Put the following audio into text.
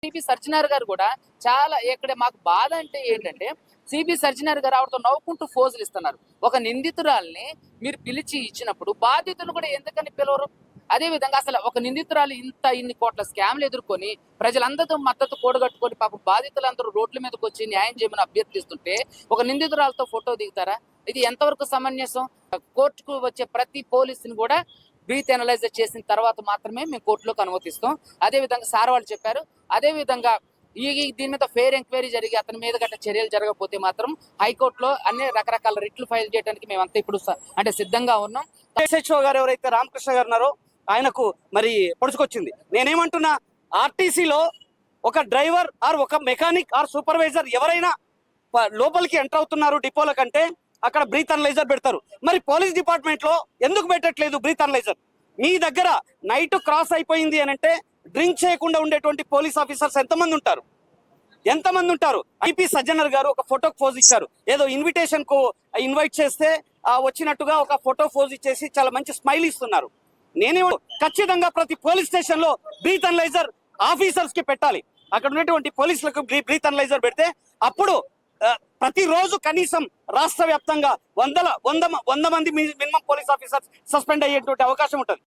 CP Sajjanar గారు కూడా చాలా ఇక్కడ మాకు బాధ అంటే ఏంటంటే సిపి సజ్జనార్ గారు ఆవిడతో నవ్వుకుంటూ ఫోజులు ఇస్తున్నారు. ఒక నిందితురాల్ని మీరు పిలిచి ఇచ్చినప్పుడు బాధితులు కూడా ఎందుకని పిలవరు? అదే విధంగా అసలు ఒక నిందితురాలు ఇన్ని కోట్ల స్కామ్లు ఎదుర్కొని ప్రజలందరితో మద్దతు కూడగట్టుకొని పాపం బాధితులందరూ రోడ్ల మీదకి వచ్చి న్యాయం చేయమని అభ్యర్థిస్తుంటే ఒక నిందితురాలతో ఫోటో దిగుతారా? ఇది ఎంతవరకు సమంజసం? కోర్టుకు వచ్చే ప్రతి పోలీసుని కూడా బ్రీత్ ఎనలైజర్ చేసిన తర్వాత మాత్రమే మేము కోర్టులోకి అనుమతిస్తాం. అదే విధంగా సార్ వాళ్ళు చెప్పారు. అదే విధంగా దీని మీద ఫెయిర్ ఎంక్వైరీ జరిగి అతని మీద గట్ట చర్యలు జరగకపోతే మాత్రం హైకోర్టులో అన్ని రకరకాల రిట్లు ఫైల్ చేయడానికి మేమంతా ఇప్పుడు అంటే సిద్ధంగా ఉన్నాం. ఎస్హెచ్ఓ గారు ఎవరైతే రామకృష్ణ గారు ఉన్నారో ఆయనకు మరి పొడుచుకొచ్చింది. నేనేమంటున్నా, ఆర్టీసీలో ఒక డ్రైవర్ ఆర్ ఒక మెకానిక్ ఆర్ సూపర్వైజర్ ఎవరైనా లోపలికి ఎంటర్ అవుతున్నారు డిపోల కంటే అక్కడ బ్రీత్ అనలైజర్ పెడతారు. మరి పోలీస్ డిపార్ట్మెంట్ లో ఎందుకు పెట్టట్లేదు బ్రీత్ అనలైజర్? మీ దగ్గర నైట్ క్రాస్ అయిపోయింది అని అంటే డ్రింక్ చేయకుండా ఉండేటువంటి పోలీస్ ఆఫీసర్స్ ఎంతమంది ఉంటారు? ఐపీ సజ్జనర్ గారు ఒక ఫోటోకి ఫోజ్ ఇచ్చారు. ఏదో ఇన్విటేషన్ కు ఇన్వైట్ చేస్తే వచ్చినట్టుగా ఒక ఫోటో ఫోజ్ ఇచ్చేసి చాలా మంచి స్మైల్ ఇస్తున్నారు. ఖచ్చితంగా ప్రతి పోలీస్ స్టేషన్ లో బ్రీత్ అనలైజర్ ఆఫీసర్స్ కి పెట్టాలి. అక్కడ ఉన్నటువంటి పోలీసులకు బ్రీత్ అనలైజర్ పెడితే అప్పుడు ప్రతిరోజు కనీసం రాష్ట్ర వ్యాప్తంగా 100 మంది మినిమం పోలీస్ ఆఫీసర్స్ సస్పెండ్ అయ్యేటువంటి అవకాశం ఉంటుంది.